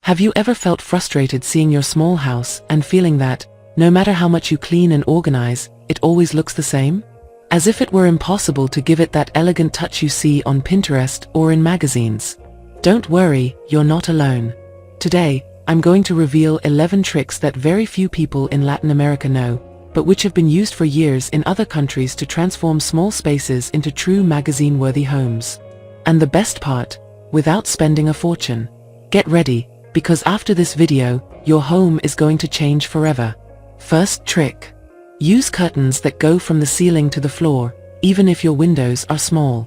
Have you ever felt frustrated seeing your small house and feeling that, no matter how much you clean and organize, it always looks the same? As if it were impossible to give it that elegant touch you see on Pinterest or in magazines. Don't worry, you're not alone. Today, I'm going to reveal 11 tricks that very few people in Latin America know, but which have been used for years in other countries to transform small spaces into true magazine-worthy homes. And the best part, without spending a fortune. Get ready, because after this video, your home is going to change forever. First trick. Use curtains that go from the ceiling to the floor, even if your windows are small.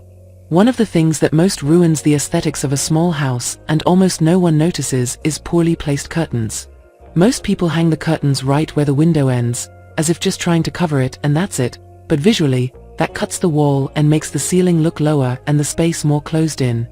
One of the things that most ruins the aesthetics of a small house and almost no one notices is poorly placed curtains. Most people hang the curtains right where the window ends, as if just trying to cover it and that's it, but visually, that cuts the wall and makes the ceiling look lower and the space more closed in.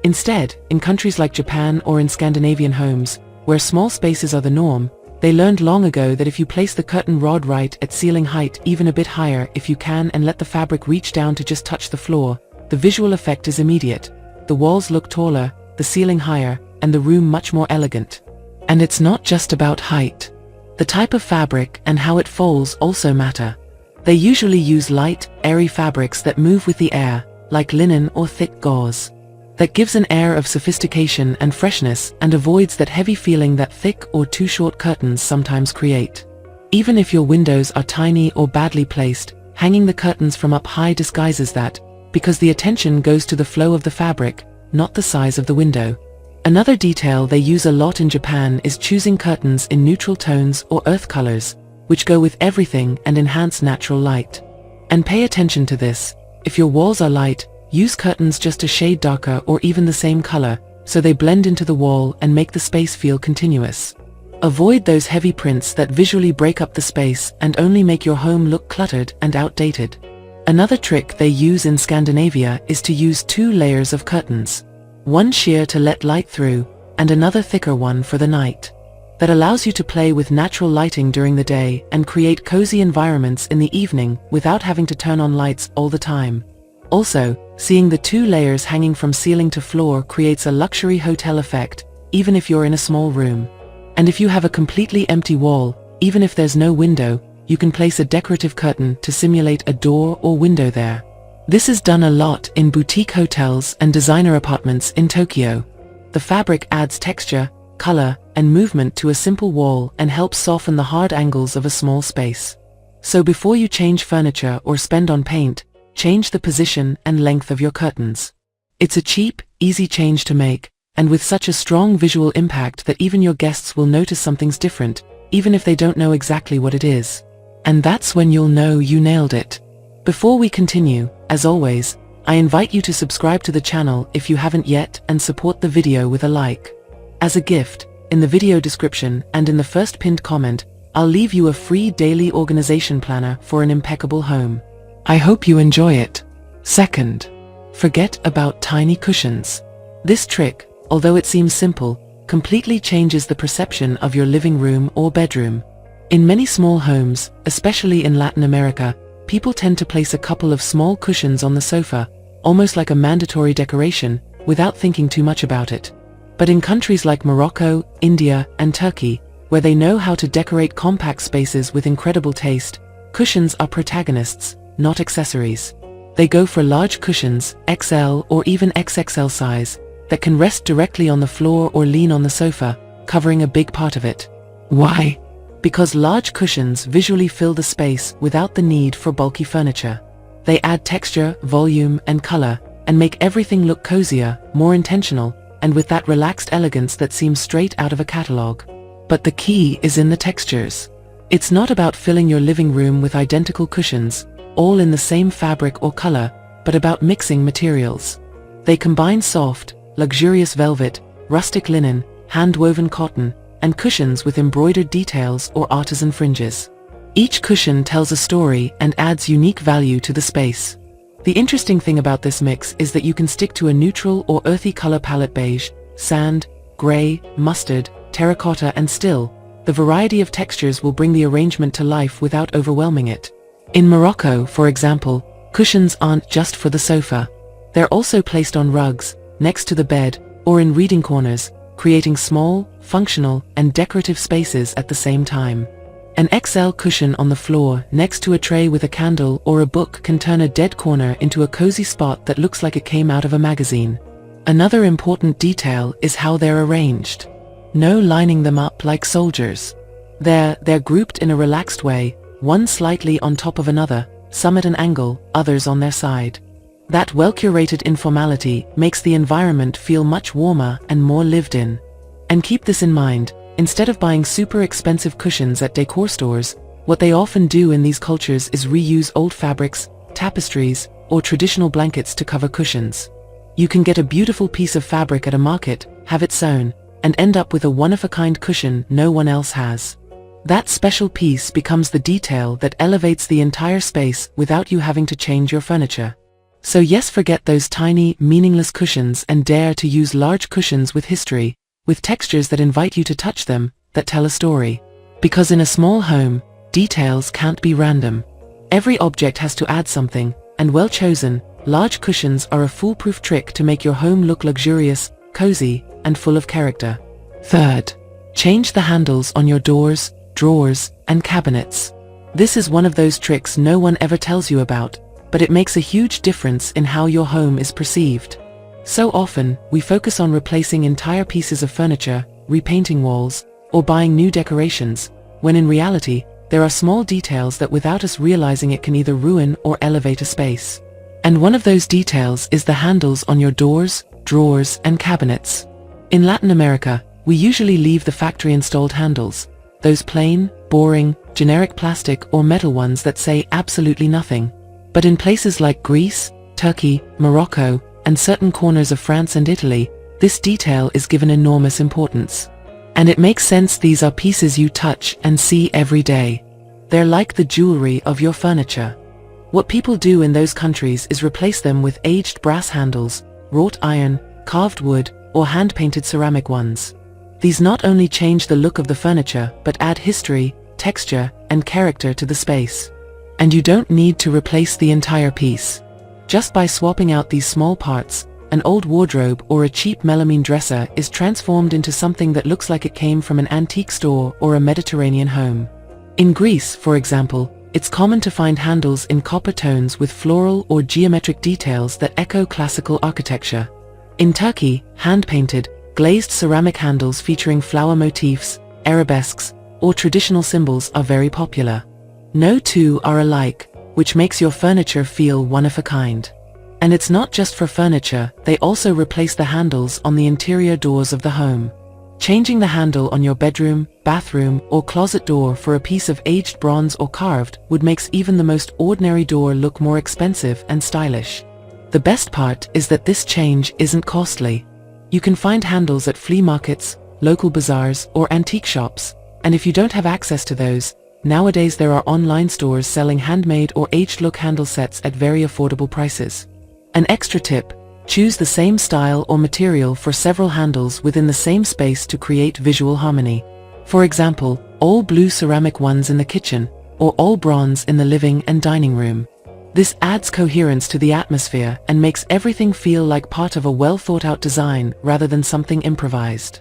Instead, in countries like Japan or in Scandinavian homes, where small spaces are the norm, they learned long ago that if you place the curtain rod right at ceiling height, even a bit higher if you can, and let the fabric reach down to just touch the floor, the visual effect is immediate. The walls look taller, the ceiling higher, and the room much more elegant. And it's not just about height. The type of fabric and how it folds also matter. They usually use light, airy fabrics that move with the air, like linen or thick gauze. That gives an air of sophistication and freshness and avoids that heavy feeling that thick or too short curtains sometimes create. Even if your windows are tiny or badly placed, hanging the curtains from up high disguises that, because the attention goes to the flow of the fabric, not the size of the window. Another detail they use a lot in Japan is choosing curtains in neutral tones or earth colors, which go with everything and enhance natural light. And pay attention to this. If your walls are light, use curtains just a shade darker or even the same color, so they blend into the wall and make the space feel continuous. Avoid those heavy prints that visually break up the space and only make your home look cluttered and outdated. Another trick they use in Scandinavia is to use 2 layers of curtains. One sheer to let light through, and another thicker one for the night. That allows you to play with natural lighting during the day and create cozy environments in the evening without having to turn on lights all the time. Also, seeing the 2 layers hanging from ceiling to floor creates a luxury hotel effect, even if you're in a small room. And if you have a completely empty wall, even if there's no window, you can place a decorative curtain to simulate a door or window there. This is done a lot in boutique hotels and designer apartments in Tokyo. The fabric adds texture, color, and movement to a simple wall and helps soften the hard angles of a small space. So before you change furniture or spend on paint, change the position and length of your curtains. It's a cheap, easy change to make, and with such a strong visual impact that even your guests will notice something's different, even if they don't know exactly what it is. And that's when you'll know you nailed it. Before we continue, as always, I invite you to subscribe to the channel if you haven't yet and support the video with a like. As a gift, in the video description and in the first pinned comment, I'll leave you a free daily organization planner for an impeccable home. I hope you enjoy it. Second, forget about tiny cushions. This trick, although it seems simple, completely changes the perception of your living room or bedroom. In many small homes, especially in Latin America, people tend to place a couple of small cushions on the sofa, almost like a mandatory decoration, without thinking too much about it. But in countries like Morocco, India, and Turkey, where they know how to decorate compact spaces with incredible taste, cushions are protagonists, not accessories. They go for large cushions, XL or even XXL size, that can rest directly on the floor or lean on the sofa, covering a big part of it. Why? Because large cushions visually fill the space without the need for bulky furniture. They add texture, volume, and color, and make everything look cozier, more intentional, and with that relaxed elegance that seems straight out of a catalog. But the key is in the textures. It's not about filling your living room with identical cushions, all in the same fabric or color, but about mixing materials. They combine soft, luxurious velvet, rustic linen, hand-woven cotton, and cushions with embroidered details or artisan fringes. Each cushion tells a story and adds unique value to the space. The interesting thing about this mix is that you can stick to a neutral or earthy color palette: beige, sand, gray, mustard, terracotta, and still, the variety of textures will bring the arrangement to life without overwhelming it. In Morocco, for example, cushions aren't just for the sofa. They're also placed on rugs, next to the bed, or in reading corners, creating small, functional, and decorative spaces at the same time. An XL cushion on the floor next to a tray with a candle or a book can turn a dead corner into a cozy spot that looks like it came out of a magazine. Another important detail is how they're arranged. No lining them up like soldiers. They're grouped in a relaxed way, one slightly on top of another, some at an angle, others on their side. That well-curated informality makes the environment feel much warmer and more lived in. And keep this in mind, instead of buying super expensive cushions at decor stores, what they often do in these cultures is reuse old fabrics, tapestries, or traditional blankets to cover cushions. You can get a beautiful piece of fabric at a market, have it sewn, and end up with a one-of-a-kind cushion no one else has. That special piece becomes the detail that elevates the entire space without you having to change your furniture. So yes, forget those tiny, meaningless cushions and dare to use large cushions with history, with textures that invite you to touch them, that tell a story. Because in a small home, details can't be random. Every object has to add something, and well chosen, large cushions are a foolproof trick to make your home look luxurious, cozy, and full of character. Third, change the handles on your doors, drawers, and cabinets. This is one of those tricks no one ever tells you about, but it makes a huge difference in how your home is perceived. So often, we focus on replacing entire pieces of furniture, repainting walls, or buying new decorations, when in reality, there are small details that without us realizing it can either ruin or elevate a space. And one of those details is the handles on your doors, drawers, and cabinets. In Latin America, we usually leave the factory-installed handles, those plain, boring, generic plastic or metal ones that say absolutely nothing. But in places like Greece, Turkey, Morocco, and certain corners of France and Italy, this detail is given enormous importance. And it makes sense, these are pieces you touch and see every day. They're like the jewelry of your furniture. What people do in those countries is replace them with aged brass handles, wrought iron, carved wood, or hand-painted ceramic ones. These not only change the look of the furniture, but add history, texture, and character to the space. And you don't need to replace the entire piece. Just by swapping out these small parts, an old wardrobe or a cheap melamine dresser is transformed into something that looks like it came from an antique store or a Mediterranean home. In Greece, for example, it's common to find handles in copper tones with floral or geometric details that echo classical architecture. In Turkey, hand-painted, glazed ceramic handles featuring flower motifs, arabesques, or traditional symbols are very popular. No two are alike, which makes your furniture feel one of a kind. And it's not just for furniture, they also replace the handles on the interior doors of the home. Changing the handle on your bedroom, bathroom, or closet door for a piece of aged bronze or carved wood makes even the most ordinary door look more expensive and stylish. The best part is that this change isn't costly. You can find handles at flea markets, local bazaars, or antique shops, and if you don't have access to those, nowadays there are online stores selling handmade or aged-look handle sets at very affordable prices. An extra tip: choose the same style or material for several handles within the same space to create visual harmony. For example, all blue ceramic ones in the kitchen, or all bronze in the living and dining room. This adds coherence to the atmosphere and makes everything feel like part of a well-thought-out design rather than something improvised.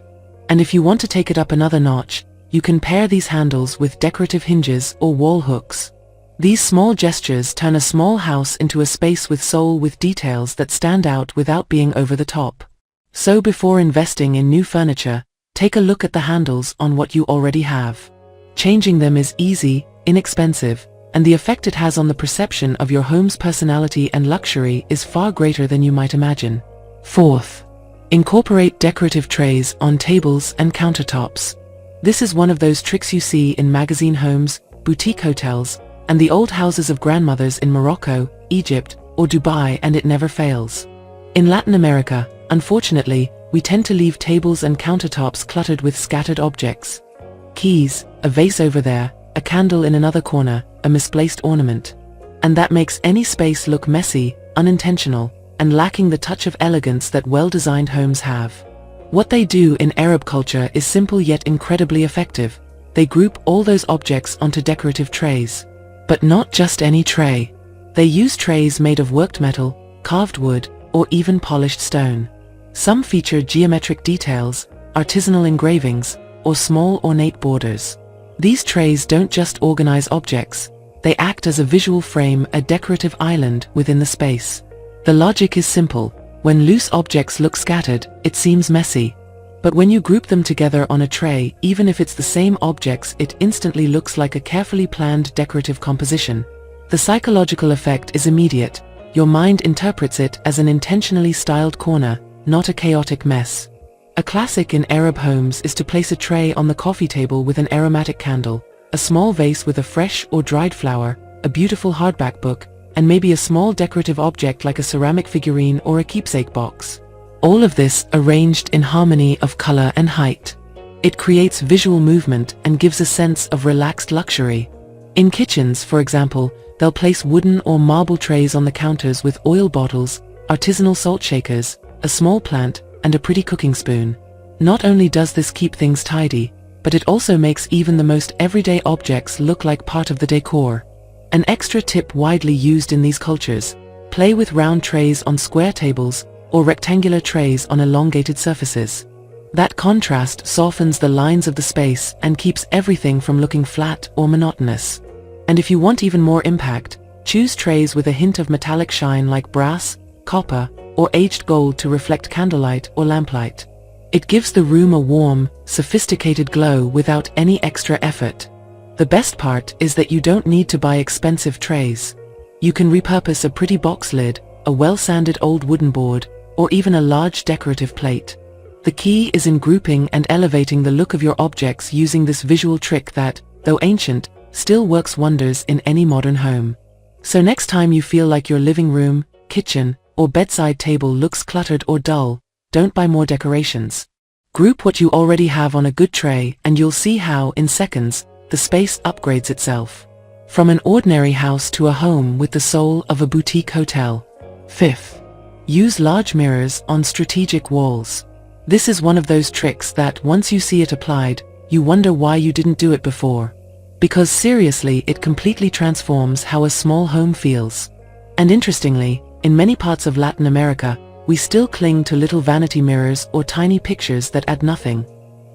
And if you want to take it up another notch, you can pair these handles with decorative hinges or wall hooks. These small gestures turn a small house into a space with soul, with details that stand out without being over the top. So before investing in new furniture, take a look at the handles on what you already have. Changing them is easy, inexpensive, and the effect it has on the perception of your home's personality and luxury is far greater than you might imagine. Fourth, incorporate decorative trays on tables and countertops. This is one of those tricks you see in magazine homes, boutique hotels, and the old houses of grandmothers in Morocco, Egypt, or Dubai, and it never fails. In Latin America, unfortunately, we tend to leave tables and countertops cluttered with scattered objects. Keys, a vase over there, a candle in another corner, a misplaced ornament. And that makes any space look messy, unintentional, and lacking the touch of elegance that well-designed homes have. What they do in Arab culture is simple yet incredibly effective. They group all those objects onto decorative trays. But not just any tray. They use trays made of worked metal, carved wood, or even polished stone. Some feature geometric details, artisanal engravings, or small ornate borders. These trays don't just organize objects, they act as a visual frame, a decorative island within the space. The logic is simple. When loose objects look scattered, it seems messy. But when you group them together on a tray, even if it's the same objects, it instantly looks like a carefully planned decorative composition. The psychological effect is immediate. Your mind interprets it as an intentionally styled corner, not a chaotic mess. A classic in Arab homes is to place a tray on the coffee table with an aromatic candle, a small vase with a fresh or dried flower, a beautiful hardback book, and maybe a small decorative object like a ceramic figurine or a keepsake box. All of this arranged in harmony of color and height. It creates visual movement and gives a sense of relaxed luxury. In kitchens, for example, they'll place wooden or marble trays on the counters with oil bottles, artisanal salt shakers, a small plant, and a pretty cooking spoon. Not only does this keep things tidy, but it also makes even the most everyday objects look like part of the decor. An extra tip widely used in these cultures: play with round trays on square tables or rectangular trays on elongated surfaces. That contrast softens the lines of the space and keeps everything from looking flat or monotonous. And if you want even more impact, choose trays with a hint of metallic shine like brass, copper, or aged gold to reflect candlelight or lamplight. It gives the room a warm, sophisticated glow without any extra effort. The best part is that you don't need to buy expensive trays. You can repurpose a pretty box lid, a well-sanded old wooden board, or even a large decorative plate. The key is in grouping and elevating the look of your objects using this visual trick that, though ancient, still works wonders in any modern home. So next time you feel like your living room, kitchen, or bedside table looks cluttered or dull, don't buy more decorations. Group what you already have on a good tray and you'll see how, in seconds, the space upgrades itself. From an ordinary house to a home with the soul of a boutique hotel. Fifth, use large mirrors on strategic walls. This is one of those tricks that, once you see it applied, you wonder why you didn't do it before. Because seriously, it completely transforms how a small home feels. And interestingly, in many parts of Latin America, we still cling to little vanity mirrors or tiny pictures that add nothing.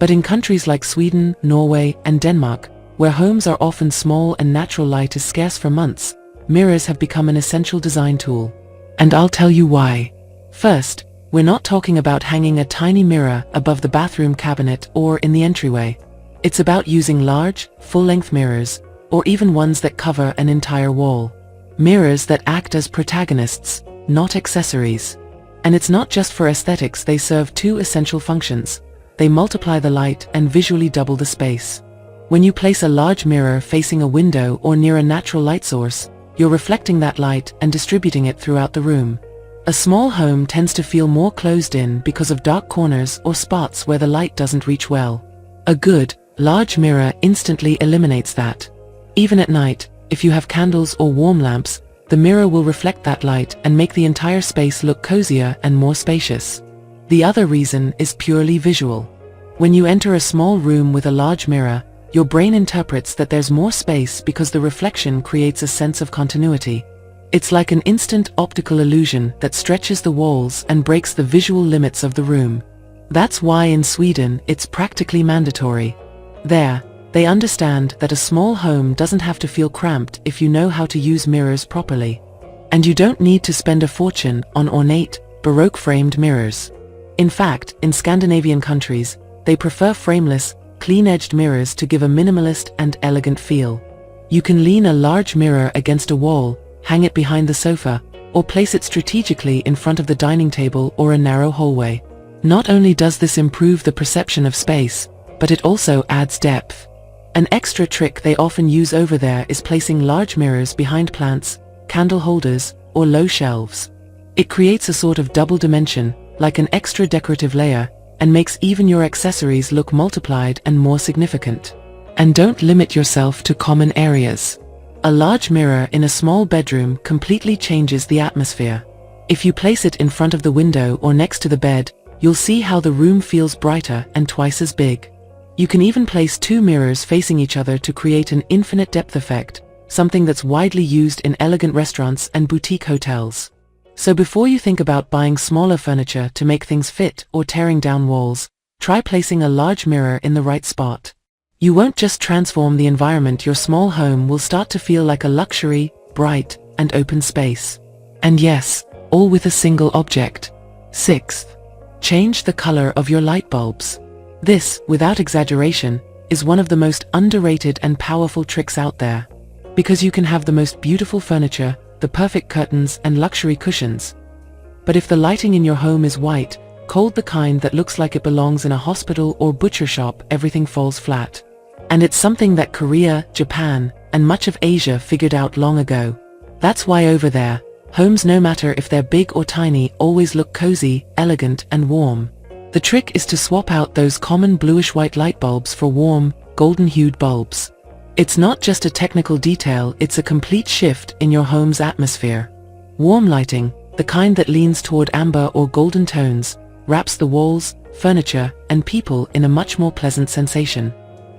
But in countries like Sweden, Norway, and Denmark, where homes are often small and natural light is scarce for months, mirrors have become an essential design tool. And I'll tell you why. First, we're not talking about hanging a tiny mirror above the bathroom cabinet or in the entryway. It's about using large, full-length mirrors, or even ones that cover an entire wall. Mirrors that act as protagonists, not accessories. And it's not just for aesthetics, they serve two essential functions. They multiply the light and visually double the space. When you place a large mirror facing a window or near a natural light source, you're reflecting that light and distributing it throughout the room. A small home tends to feel more closed in because of dark corners or spots where the light doesn't reach well. A good, large mirror instantly eliminates that. Even at night, if you have candles or warm lamps, the mirror will reflect that light and make the entire space look cozier and more spacious. The other reason is purely visual. When you enter a small room with a large mirror, your brain interprets that there's more space because the reflection creates a sense of continuity. It's like an instant optical illusion that stretches the walls and breaks the visual limits of the room. That's why in Sweden it's practically mandatory. There, they understand that a small home doesn't have to feel cramped if you know how to use mirrors properly. And you don't need to spend a fortune on ornate, Baroque framed mirrors. In fact, in Scandinavian countries, they prefer frameless, clean-edged mirrors to give a minimalist and elegant feel. You can lean a large mirror against a wall, hang it behind the sofa, or place it strategically in front of the dining table or a narrow hallway. Not only does this improve the perception of space, but it also adds depth. An extra trick they often use over there is placing large mirrors behind plants, candle holders, or low shelves. It creates a sort of double dimension, like an extra decorative layer, and makes even your accessories look multiplied and more significant. And don't limit yourself to common areas. A large mirror in a small bedroom completely changes the atmosphere. If you place it in front of the window or next to the bed, you'll see how the room feels brighter and twice as big. You can even place two mirrors facing each other to create an infinite depth effect, something that's widely used in elegant restaurants and boutique hotels. So before you think about buying smaller furniture to make things fit or tearing down walls, try placing a large mirror in the right spot. You won't just transform the environment, your small home will start to feel like a luxury, bright, and open space. And yes, all with a single object. Sixth, change the color of your light bulbs. This, without exaggeration, is one of the most underrated and powerful tricks out there. Because you can have the most beautiful furniture, the perfect curtains and luxury cushions. But if the lighting in your home is white, cold, the kind that looks like it belongs in a hospital or butcher shop, everything falls flat. And it's something that Korea, Japan, and much of Asia figured out long ago. That's why over there, homes, no matter if they're big or tiny, always look cozy, elegant, and warm. The trick is to swap out those common bluish-white light bulbs for warm, golden-hued bulbs. It's not just a technical detail, it's a complete shift in your home's atmosphere. Warm lighting, the kind that leans toward amber or golden tones, wraps the walls, furniture, and people in a much more pleasant sensation.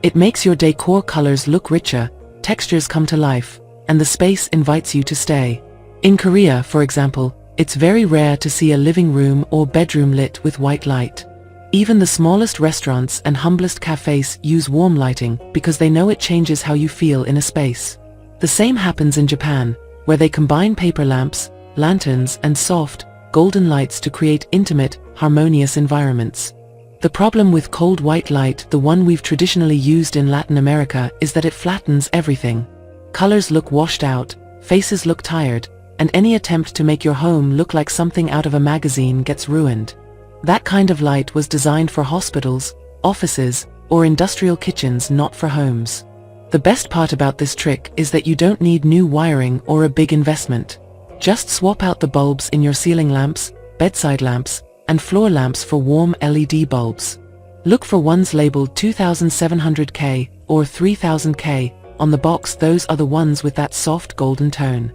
It makes your decor colors look richer, textures come to life, and the space invites you to stay. In Korea, for example, it's very rare to see a living room or bedroom lit with white light. Even the smallest restaurants and humblest cafes use warm lighting because they know it changes how you feel in a space. The same happens in Japan, where they combine paper lamps, lanterns, and soft, golden lights to create intimate, harmonious environments. The problem with cold white light, the one we've traditionally used in Latin America, is that it flattens everything. Colors look washed out, faces look tired, and any attempt to make your home look like something out of a magazine gets ruined. That kind of light was designed for hospitals, offices, or industrial kitchens, not for homes. The best part about this trick is that you don't need new wiring or a big investment. Just swap out the bulbs in your ceiling lamps, bedside lamps, and floor lamps for warm LED bulbs. Look for ones labeled 2700K or 3000K on the box. Those are the ones with that soft golden tone.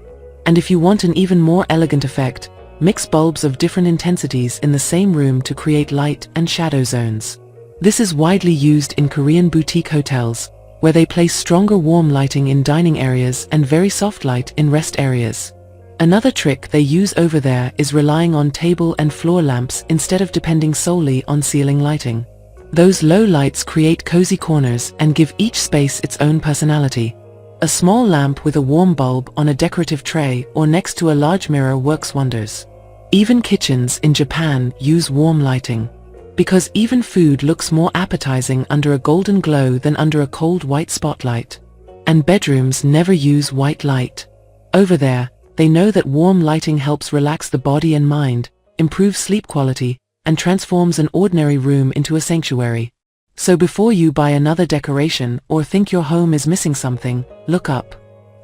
And if you want an even more elegant effect, mix bulbs of different intensities in the same room to create light and shadow zones. This is widely used in Korean boutique hotels, where they place stronger warm lighting in dining areas and very soft light in rest areas. Another trick they use over there is relying on table and floor lamps instead of depending solely on ceiling lighting. Those low lights create cozy corners and give each space its own personality. A small lamp with a warm bulb on a decorative tray or next to a large mirror works wonders. Even kitchens in Japan use warm lighting. Because even food looks more appetizing under a golden glow than under a cold white spotlight. And bedrooms never use white light. Over there, they know that warm lighting helps relax the body and mind, improves sleep quality, and transforms an ordinary room into a sanctuary. So before you buy another decoration or think your home is missing something, look up.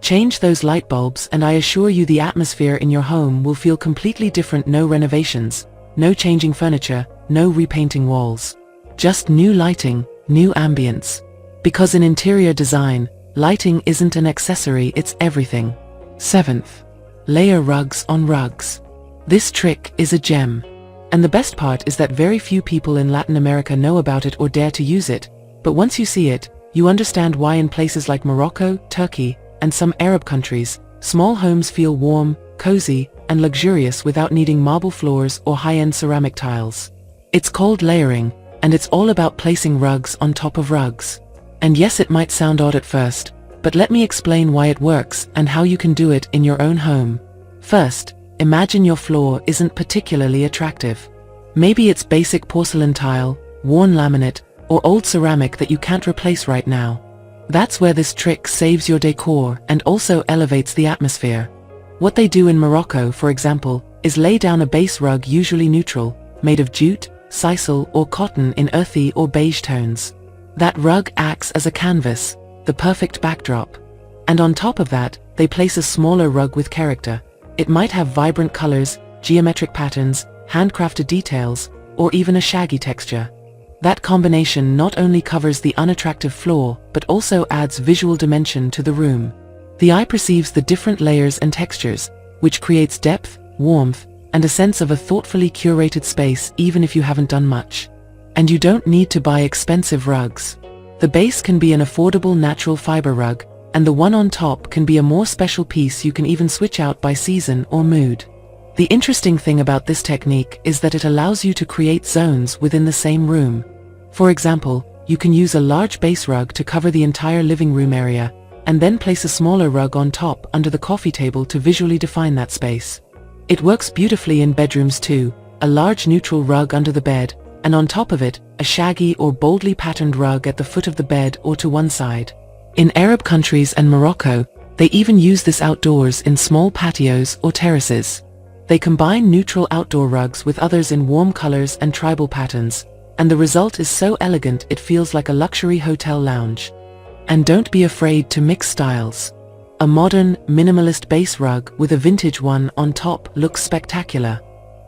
Change those light bulbs and I assure you the atmosphere in your home will feel completely different. No renovations, no changing furniture, no repainting walls. Just new lighting, new ambience. Because in interior design, lighting isn't an accessory, it's everything. Seventh, layer rugs on rugs. This trick is a gem. And the best part is that very few people in Latin America know about it or dare to use it, but once you see it, you understand why in places like Morocco, Turkey, and some Arab countries, small homes feel warm, cozy, and luxurious without needing marble floors or high-end ceramic tiles. It's called layering, and it's all about placing rugs on top of rugs. And yes, it might sound odd at first, but let me explain why it works and how you can do it in your own home. First, imagine your floor isn't particularly attractive. Maybe it's basic porcelain tile, worn laminate, or old ceramic that you can't replace right now. That's where this trick saves your decor and also elevates the atmosphere. What they do in Morocco, for example, is lay down a base rug, usually neutral, made of jute, sisal, or cotton in earthy or beige tones. That rug acts as a canvas, the perfect backdrop. And on top of that, they place a smaller rug with character. It might have vibrant colors, geometric patterns, handcrafted details, or even a shaggy texture. That combination not only covers the unattractive floor, but also adds visual dimension to the room. The eye perceives the different layers and textures, which creates depth, warmth, and a sense of a thoughtfully curated space even if you haven't done much. And you don't need to buy expensive rugs. The base can be an affordable natural fiber rug, and the one on top can be a more special piece you can even switch out by season or mood. The interesting thing about this technique is that it allows you to create zones within the same room. For example, you can use a large base rug to cover the entire living room area, and then place a smaller rug on top under the coffee table to visually define that space. It works beautifully in bedrooms too, a large neutral rug under the bed, and on top of it, a shaggy or boldly patterned rug at the foot of the bed or to one side. In Arab countries and Morocco, they even use this outdoors in small patios or terraces. They combine neutral outdoor rugs with others in warm colors and tribal patterns, and the result is so elegant it feels like a luxury hotel lounge. And don't be afraid to mix styles. A modern, minimalist base rug with a vintage one on top looks spectacular.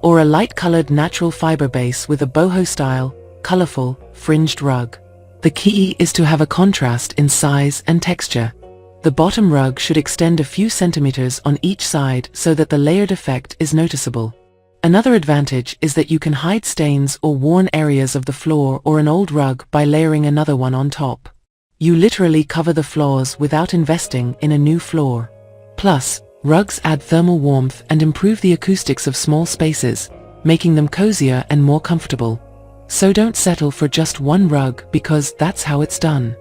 Or a light-colored natural fiber base with a boho-style, colorful, fringed rug. The key is to have a contrast in size and texture. The bottom rug should extend a few centimeters on each side so that the layered effect is noticeable. Another advantage is that you can hide stains or worn areas of the floor or an old rug by layering another one on top. You literally cover the flaws without investing in a new floor. Plus, rugs add thermal warmth and improve the acoustics of small spaces, making them cozier and more comfortable. So don't settle for just one rug because that's how it's done.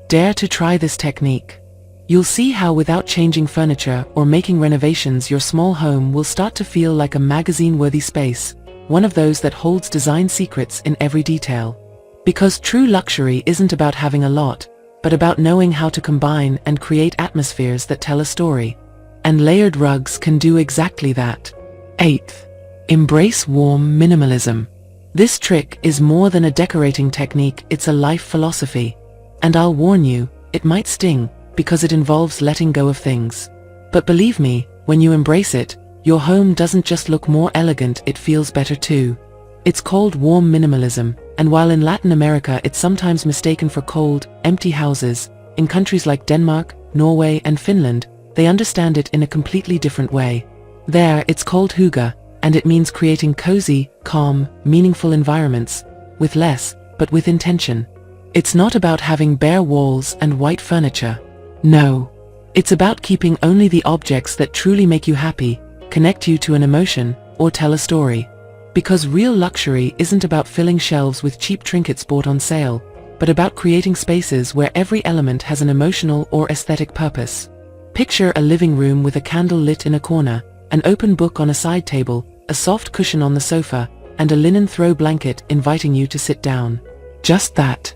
Dare to try this technique. You'll see how without changing furniture or making renovations, your small home will start to feel like a magazine-worthy space, one of those that holds design secrets in every detail. Because true luxury isn't about having a lot, but about knowing how to combine and create atmospheres that tell a story. And layered rugs can do exactly that. 8th. Embrace warm minimalism. This trick is more than a decorating technique, it's a life philosophy. And I'll warn you, it might sting, because it involves letting go of things. But believe me, when you embrace it, your home doesn't just look more elegant, it feels better too. It's called warm minimalism, and while in Latin America it's sometimes mistaken for cold, empty houses, in countries like Denmark, Norway and Finland, they understand it in a completely different way. There, it's called hygge, and it means creating cozy, calm, meaningful environments, with less, but with intention. It's not about having bare walls and white furniture. No. It's about keeping only the objects that truly make you happy, connect you to an emotion, or tell a story. Because real luxury isn't about filling shelves with cheap trinkets bought on sale, but about creating spaces where every element has an emotional or aesthetic purpose. Picture a living room with a candle lit in a corner, an open book on a side table, a soft cushion on the sofa, and a linen throw blanket inviting you to sit down. Just that.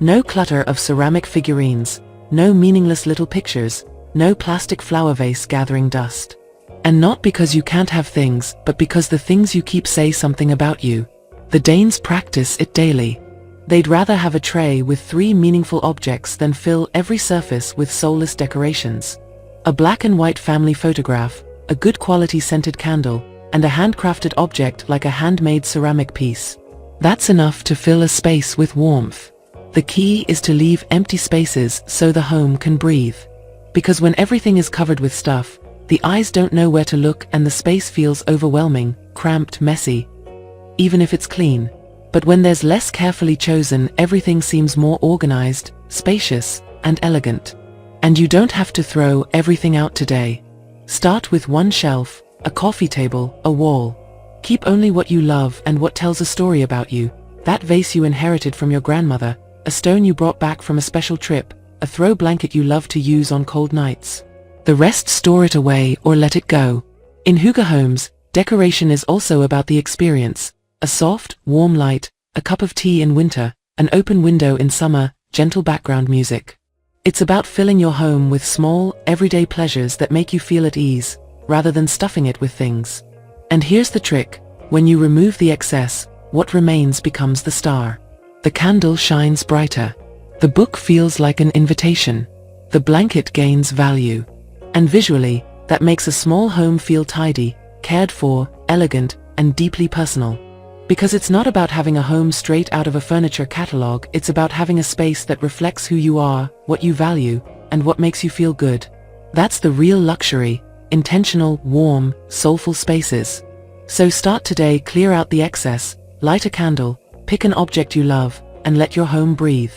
No clutter of ceramic figurines, no meaningless little pictures, no plastic flower vase gathering dust. And not because you can't have things, but because the things you keep say something about you. The Danes practice it daily. They'd rather have a tray with 3 meaningful objects than fill every surface with soulless decorations. A black and white family photograph, a good quality scented candle, and a handcrafted object like a handmade ceramic piece. That's enough to fill a space with warmth. The key is to leave empty spaces so the home can breathe. Because when everything is covered with stuff, the eyes don't know where to look and the space feels overwhelming, cramped, messy, even if it's clean. But when there's less carefully chosen, everything seems more organized, spacious, and elegant. And you don't have to throw everything out today. Start with one shelf, a coffee table, a wall. Keep only what you love and what tells a story about you. That vase you inherited from your grandmother, a stone you brought back from a special trip, a throw blanket you love to use on cold nights. The rest store it away or let it go. In hygge homes, decoration is also about the experience. A soft, warm light, a cup of tea in winter, an open window in summer, gentle background music. It's about filling your home with small, everyday pleasures that make you feel at ease, rather than stuffing it with things. And here's the trick. When you remove the excess, what remains becomes the star. The candle shines brighter. The book feels like an invitation. The blanket gains value. And visually, that makes a small home feel tidy, cared for, elegant, and deeply personal. Because it's not about having a home straight out of a furniture catalog, it's about having a space that reflects who you are, what you value, and what makes you feel good. That's the real luxury, intentional, warm, soulful spaces. So start today, clear out the excess, light a candle, pick an object you love, and let your home breathe.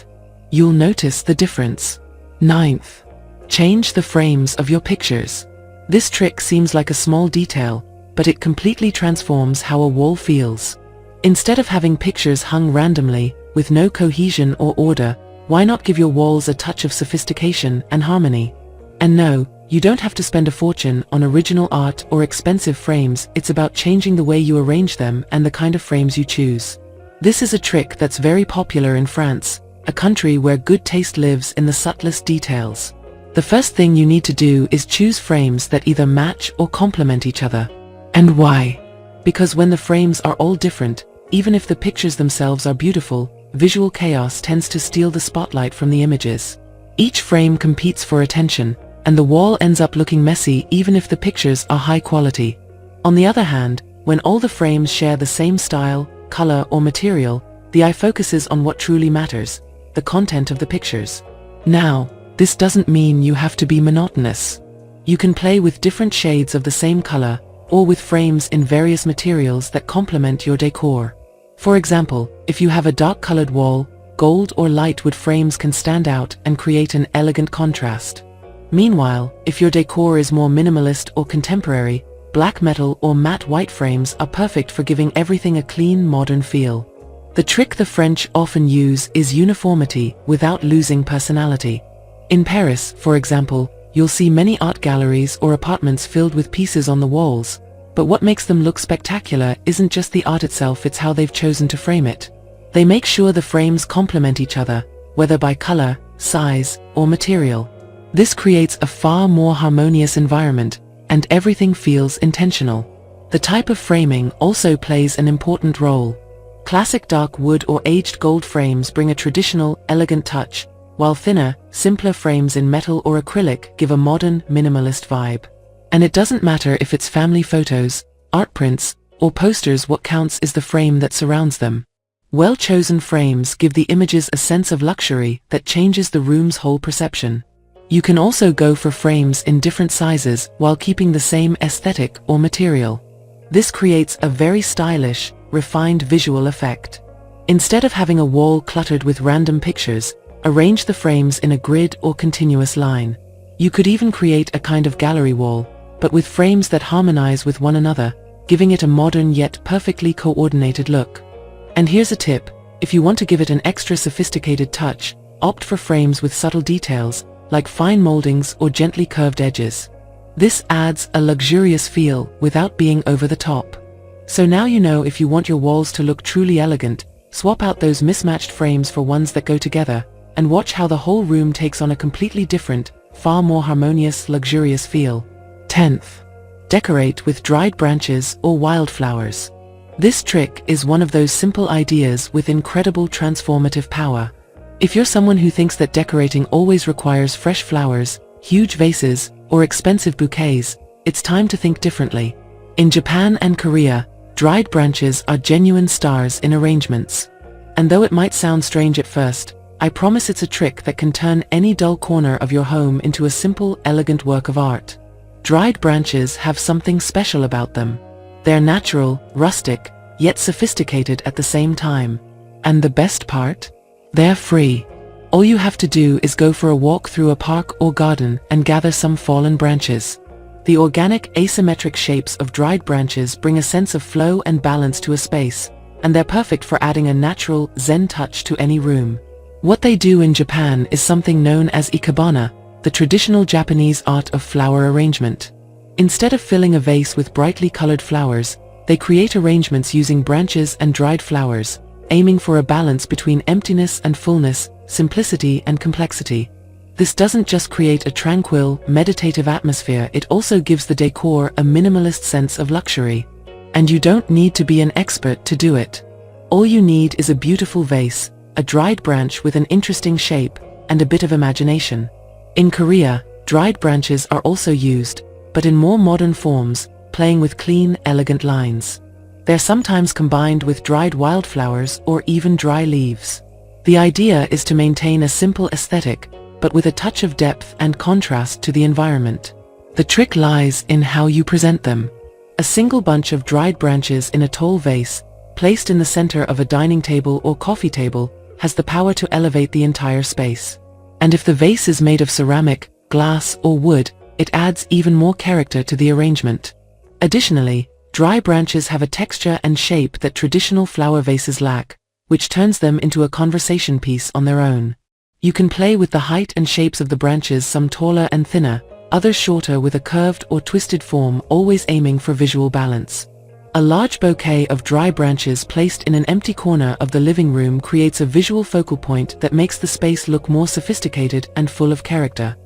You'll notice the difference. 9th. Change the frames of your pictures. This trick seems like a small detail, but it completely transforms how a wall feels. Instead of having pictures hung randomly, with no cohesion or order, why not give your walls a touch of sophistication and harmony? And no, you don't have to spend a fortune on original art or expensive frames. It's about changing the way you arrange them and the kind of frames you choose. This is a trick that's very popular in France, a country where good taste lives in the subtlest details. The first thing you need to do is choose frames that either match or complement each other. And why? Because when the frames are all different, even if the pictures themselves are beautiful, visual chaos tends to steal the spotlight from the images. Each frame competes for attention, and the wall ends up looking messy even if the pictures are high quality. On the other hand, when all the frames share the same style, color, or material, the eye focuses on what truly matters, the content of the pictures. Now, this doesn't mean you have to be monotonous. You can play with different shades of the same color, or with frames in various materials that complement your decor. For example, if you have a dark-colored wall, gold or light wood frames can stand out and create an elegant contrast. Meanwhile, if your decor is more minimalist or contemporary, black metal or matte white frames are perfect for giving everything a clean, modern feel. The trick the French often use is uniformity without losing personality. In Paris, for example, you'll see many art galleries or apartments filled with pieces on the walls, but what makes them look spectacular isn't just the art itself, it's how they've chosen to frame it. They make sure the frames complement each other, whether by color, size, or material. This creates a far more harmonious environment, and everything feels intentional. The type of framing also plays an important role. Classic dark wood or aged gold frames bring a traditional, elegant touch, while thinner, simpler frames in metal or acrylic give a modern, minimalist vibe. And it doesn't matter if it's family photos, art prints, or posters, what counts is the frame that surrounds them. Well-chosen frames give the images a sense of luxury that changes the room's whole perception. You can also go for frames in different sizes while keeping the same aesthetic or material. This creates a very stylish, refined visual effect. Instead of having a wall cluttered with random pictures, arrange the frames in a grid or continuous line. You could even create a kind of gallery wall, but with frames that harmonize with one another, giving it a modern yet perfectly coordinated look. And here's a tip: if you want to give it an extra sophisticated touch, opt for frames with subtle details, like fine moldings or gently curved edges. This adds a luxurious feel without being over the top. So now you know, if you want your walls to look truly elegant, swap out those mismatched frames for ones that go together, and watch how the whole room takes on a completely different, far more harmonious, luxurious feel. 10th. Decorate with dried branches or wildflowers. This trick is one of those simple ideas with incredible transformative power. If you're someone who thinks that decorating always requires fresh flowers, huge vases, or expensive bouquets, it's time to think differently. In Japan and Korea, dried branches are genuine stars in arrangements. And though it might sound strange at first, I promise it's a trick that can turn any dull corner of your home into a simple, elegant work of art. Dried branches have something special about them. They're natural, rustic, yet sophisticated at the same time. And the best part? They're free. All you have to do is go for a walk through a park or garden and gather some fallen branches. The organic, asymmetric shapes of dried branches bring a sense of flow and balance to a space, and they're perfect for adding a natural, zen touch to any room. What they do in Japan is something known as ikebana, the traditional Japanese art of flower arrangement. Instead of filling a vase with brightly colored flowers, they create arrangements using branches and dried flowers, aiming for a balance between emptiness and fullness, simplicity and complexity. This doesn't just create a tranquil, meditative atmosphere, it also gives the decor a minimalist sense of luxury. And you don't need to be an expert to do it. All you need is a beautiful vase, a dried branch with an interesting shape, and a bit of imagination. In Korea, dried branches are also used, but in more modern forms, playing with clean, elegant lines. They're sometimes combined with dried wildflowers or even dry leaves. The idea is to maintain a simple aesthetic, but with a touch of depth and contrast to the environment. The trick lies in how you present them. A single bunch of dried branches in a tall vase, placed in the center of a dining table or coffee table, has the power to elevate the entire space. And if the vase is made of ceramic, glass, or wood, it adds even more character to the arrangement. Additionally, dry branches have a texture and shape that traditional flower vases lack, which turns them into a conversation piece on their own. You can play with the height and shapes of the branches, some taller and thinner, others shorter with a curved or twisted form, always aiming for visual balance. A large bouquet of dry branches placed in an empty corner of the living room creates a visual focal point that makes the space look more sophisticated and full of character.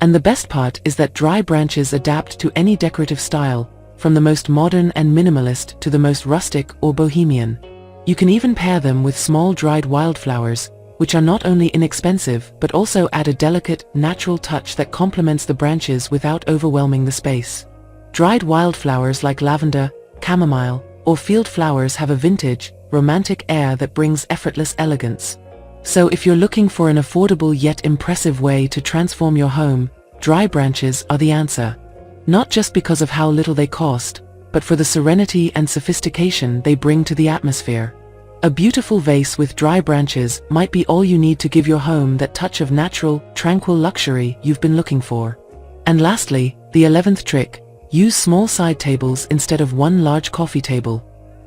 And the best part is that dry branches adapt to any decorative style, from the most modern and minimalist to the most rustic or bohemian. You can even pair them with small dried wildflowers, which are not only inexpensive but also add a delicate, natural touch that complements the branches without overwhelming the space. Dried wildflowers like lavender, chamomile, or field flowers have a vintage, romantic air that brings effortless elegance. So if you're looking for an affordable yet impressive way to transform your home, dry branches are the answer. Not just because of how little they cost, but for the serenity and sophistication they bring to the atmosphere. A beautiful vase with dry branches might be all you need to give your home that touch of natural, tranquil luxury you've been looking for. And lastly, the 11th trick: use small side tables instead of one large coffee table.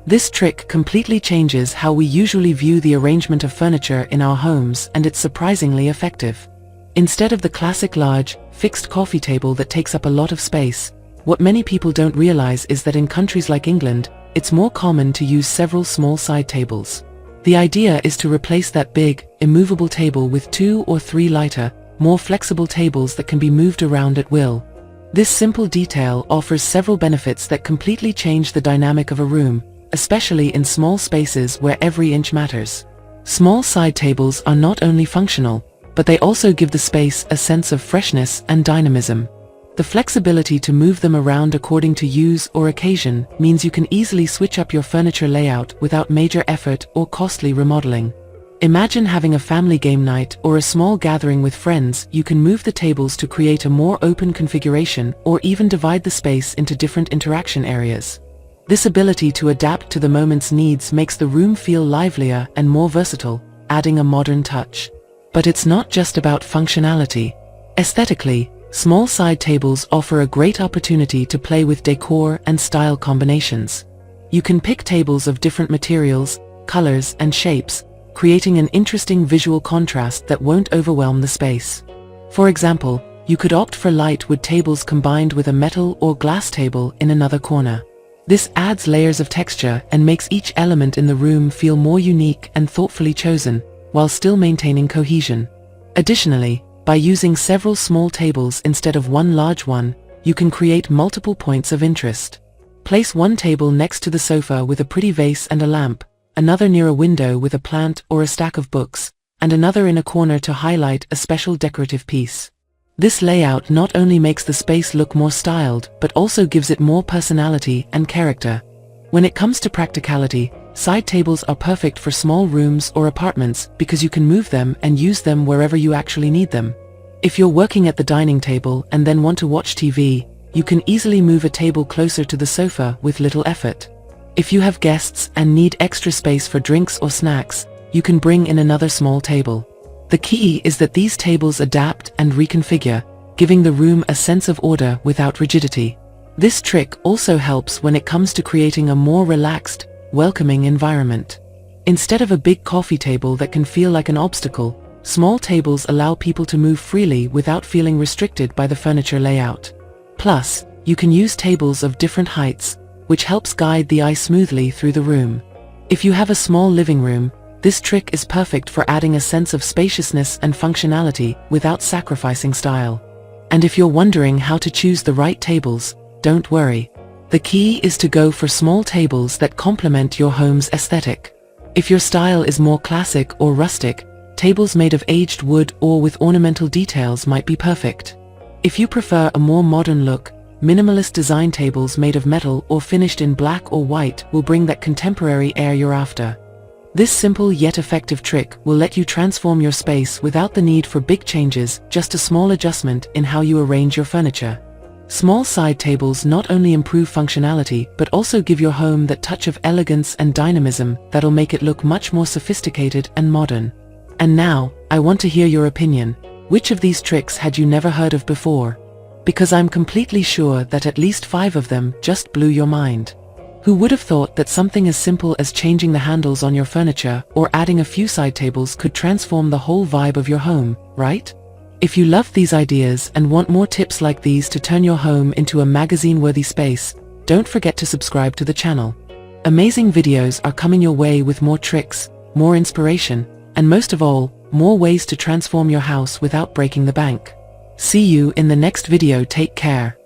This trick completely changes how we usually view the arrangement of furniture in our homes, and it's surprisingly effective. Instead of the classic large, fixed coffee table that takes up a lot of space, what many people don't realize is that in countries like England, it's more common to use several small side tables. The idea is to replace that big, immovable table with 2 or 3 lighter, more flexible tables that can be moved around at will. This simple detail offers several benefits that completely change the dynamic of a room, especially in small spaces where every inch matters. Small side tables are not only functional, but they also give the space a sense of freshness and dynamism. The flexibility to move them around according to use or occasion means you can easily switch up your furniture layout without major effort or costly remodeling. Imagine having a family game night or a small gathering with friends. You can move the tables to create a more open configuration or even divide the space into different interaction areas. This ability to adapt to the moment's needs makes the room feel livelier and more versatile, adding a modern touch. But it's not just about functionality. Aesthetically, small side tables offer a great opportunity to play with decor and style combinations. You can pick tables of different materials, colors, and shapes, creating an interesting visual contrast that won't overwhelm the space. For example, you could opt for light wood tables combined with a metal or glass table in another corner. This adds layers of texture and makes each element in the room feel more unique and thoughtfully chosen, while still maintaining cohesion. Additionally, by using several small tables instead of one large one, you can create multiple points of interest. Place one table next to the sofa with a pretty vase and a lamp, another near a window with a plant or a stack of books, and another in a corner to highlight a special decorative piece. This layout not only makes the space look more styled, but also gives it more personality and character. When it comes to practicality, side tables are perfect for small rooms or apartments because you can move them and use them wherever you actually need them. If you're working at the dining table and then want to watch TV, you can easily move a table closer to the sofa with little effort. If you have guests and need extra space for drinks or snacks, you can bring in another small table. The key is that these tables adapt and reconfigure, giving the room a sense of order without rigidity. This trick also helps when it comes to creating a more relaxed, welcoming environment. Instead of a big coffee table that can feel like an obstacle, small tables allow people to move freely without feeling restricted by the furniture layout. Plus, you can use tables of different heights, which helps guide the eye smoothly through the room. If you have a small living room, this trick is perfect for adding a sense of spaciousness and functionality without sacrificing style. And if you're wondering how to choose the right tables, don't worry. The key is to go for small tables that complement your home's aesthetic. If your style is more classic or rustic, tables made of aged wood or with ornamental details might be perfect. If you prefer a more modern look, minimalist design tables made of metal or finished in black or white will bring that contemporary air you're after. This simple yet effective trick will let you transform your space without the need for big changes, just a small adjustment in how you arrange your furniture. Small side tables not only improve functionality but also give your home that touch of elegance and dynamism that'll make it look much more sophisticated and modern. And now, I want to hear your opinion. Which of these tricks had you never heard of before? Because I'm completely sure that at least 5 of them just blew your mind. Who would have thought that something as simple as changing the handles on your furniture or adding a few side tables could transform the whole vibe of your home, right? If you love these ideas and want more tips like these to turn your home into a magazine-worthy space, don't forget to subscribe to the channel. Amazing videos are coming your way with more tricks, more inspiration, and most of all, more ways to transform your house without breaking the bank. See you in the next video. Take care.